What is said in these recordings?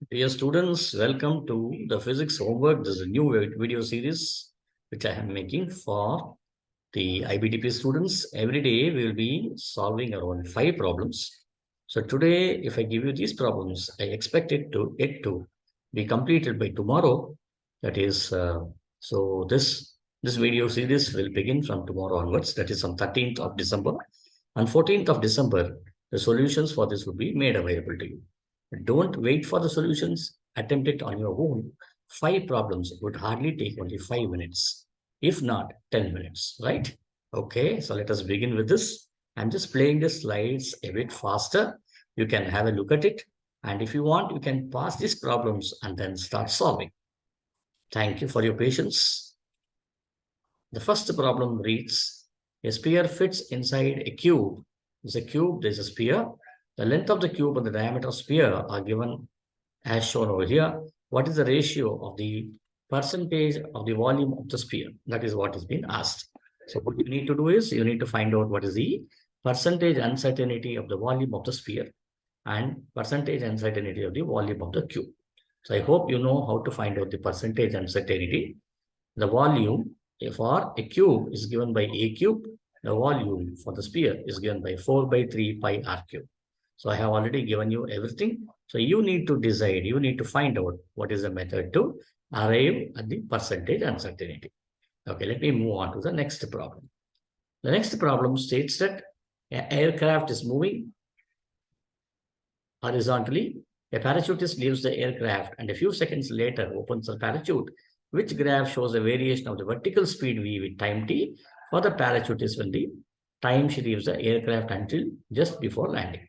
Dear students, welcome to the physics homework. This is a new video series which I am making for the IBTP students. Every day we will be solving around 5 problems. So today, if I give you these problems, I expect it to be completed by tomorrow. That is, this video series will begin from tomorrow onwards. That is on 13th of December. On 14th of December, the solutions for this will be made available to you. Don't wait for the solutions. Attempt it on your own. 5 problems would hardly take only 5 minutes, if not 10 minutes, right? Okay, so let us begin with this. I'm just playing the slides a bit faster. You can have a look at it. And if you want, you can pass these problems and then start solving. Thank you for your patience. The first problem reads, a sphere fits inside a cube. There's a cube, there's a sphere. The length of the cube and the diameter of sphere are given as shown over here. What is the ratio of the percentage of the volume of the sphere? That is what is being asked. So what you need to do is you need to find out what is the percentage uncertainty of the volume of the sphere and percentage uncertainty of the volume of the cube. So I hope you know how to find out the percentage uncertainty. The volume for a cube is given by a cube. The volume for the sphere is given by 4 by 3 pi r cube. So I have already given you everything. So you need to decide, you need to find out what is the method to arrive at the percentage uncertainty. Okay, let me move on to the next problem. The next problem states that an aircraft is moving horizontally. A parachutist leaves the aircraft and a few seconds later opens the parachute, which graph shows a variation of the vertical speed v with time t for the parachutist when the time she leaves the aircraft until just before landing.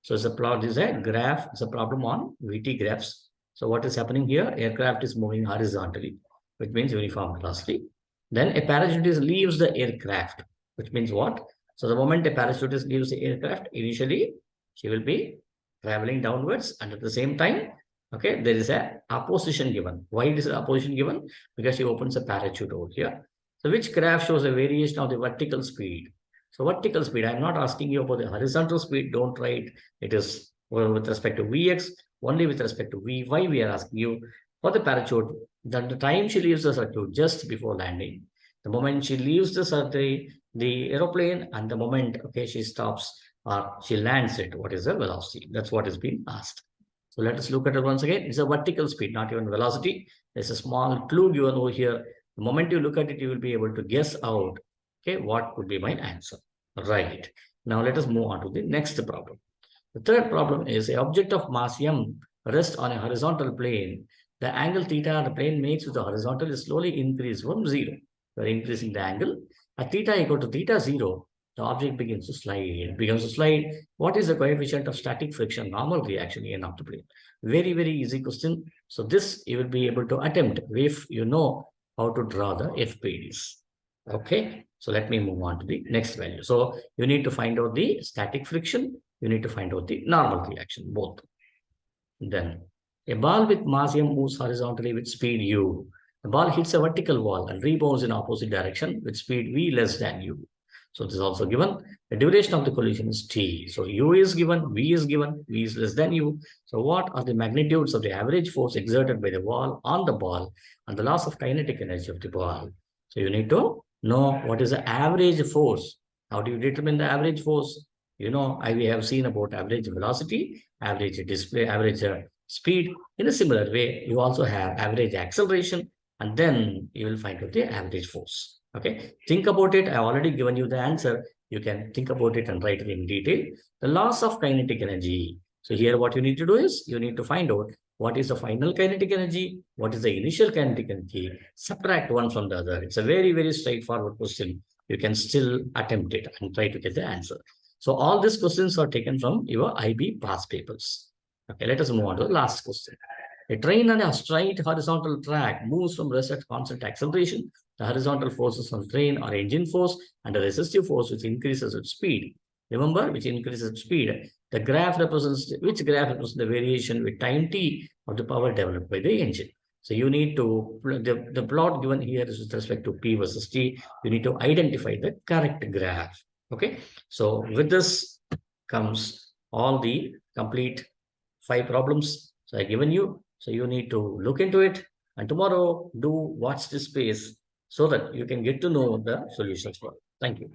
So it's a plot is a graph, it's a problem on VT graphs. So what is happening here? Aircraft is moving horizontally, which means uniform velocity. Then a parachutist leaves the aircraft, which means what? So the moment a parachutist leaves the aircraft, initially she will be traveling downwards, and at the same time, okay, there is a opposition given. Why it is an opposition given? Because she opens a parachute over here. So which graph shows a variation of the vertical speed? So vertical speed, I'm not asking you about the horizontal speed. Don't write. It is with respect to Vx, only with respect to Vy. We are asking you for the parachute. That the time she leaves the circuit just before landing, the moment she leaves the aeroplane, and the moment she stops or she lands it, what is the velocity? That's what is being asked. So let us look at it once again. It's a vertical speed, not even velocity. There's a small clue given over here. The moment you look at it, you will be able to guess out, what could be my answer. Right. Now let us move on to the next problem. The third problem is an object of mass m rests on a horizontal plane. The angle theta the plane makes with the horizontal is slowly increased from 0. We are increasing the angle. At theta equal to theta 0, the object begins to slide. It begins to slide. What is the coefficient of static friction normal reaction in of the plane? Very, very easy question. So this you will be able to attempt if you know how to draw the FPDs. Okay. So let me move on to the next value. So you need to find out the static friction. You need to find out the normal reaction, both. Then a ball with mass m moves horizontally with speed u. The ball hits a vertical wall and rebounds in opposite direction with speed v less than u. So this is also given. The duration of the collision is t. So u is given, v is given, v is less than u. So what are the magnitudes of the average force exerted by the wall on the ball and the loss of kinetic energy of the ball? So you need to know what is the average force. How do you determine the average force? We have seen about average velocity, average display, average speed. In a similar way, you also have average acceleration, and then you will find out the average force. Okay, think about it. I have already given you the answer. You can think about it and write it in detail. The loss of kinetic energy. So here what you need to do is you need to find out what is the final kinetic energy, what is the initial kinetic energy, subtract one from the other. It's a very, very straightforward question. You can still attempt it and try to get the answer. So all these questions are taken from your IB past papers. Okay, let us move on to the last question. A train on a straight horizontal track moves from rest at constant acceleration. The horizontal forces on the train are engine force and a resistive force which increases its speed. Remember, which increases its speed. The graph represents the variation with time t of the power developed by the engine. So you need to, the plot given here is with respect to P versus T. You need to identify the correct graph. Okay. So with this comes all the complete 5 problems. So I've given you. So you need to look into it, and tomorrow do watch this space so that you can get to know the solutions for it. Thank you.